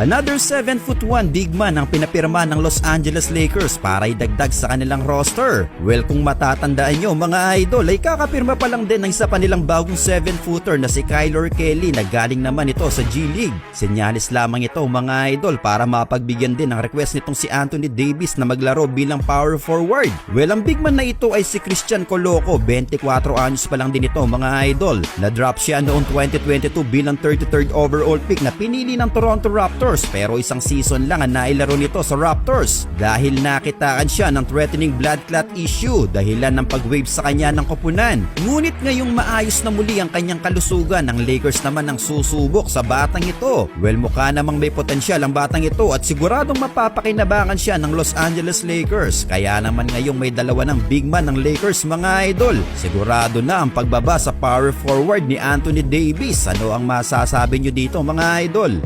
Another 7'1" big man ang pinapirma ng Los Angeles Lakers para idagdag sa kanilang roster. Well, kung matatandaan nyo mga idol ay kakapirma pa lang din ng isa pa nilang bagong 7-footer na si Kyler Kelly na galing naman ito sa G League. Senyales lamang ito mga idol para mapagbigyan din ng request nitong si Anthony Davis na maglaro bilang power forward. Well, ang big man na ito ay si Christian Coloco, 24 anyos pa lang din ito mga idol. Na-drop siya noong 2022 bilang 33rd overall pick na pinili ng Toronto Raptors. Pero isang season lang ang nailaro nito sa Raptors dahil nakitaan siya ng threatening blood clot issue dahilan ng pag-wave sa kanya ng koponan. Ngunit ngayong maayos na muli ang kanyang kalusugan, ang Lakers naman ang susubok sa batang ito. Well, mukha namang may potensyal ang batang ito at siguradong mapapakinabangan siya ng Los Angeles Lakers. Kaya naman ngayong may dalawa ng big man ng Lakers mga idol, sigurado na ang pagbaba sa power forward ni Anthony Davis. Ano ang masasabi nyo dito mga idol?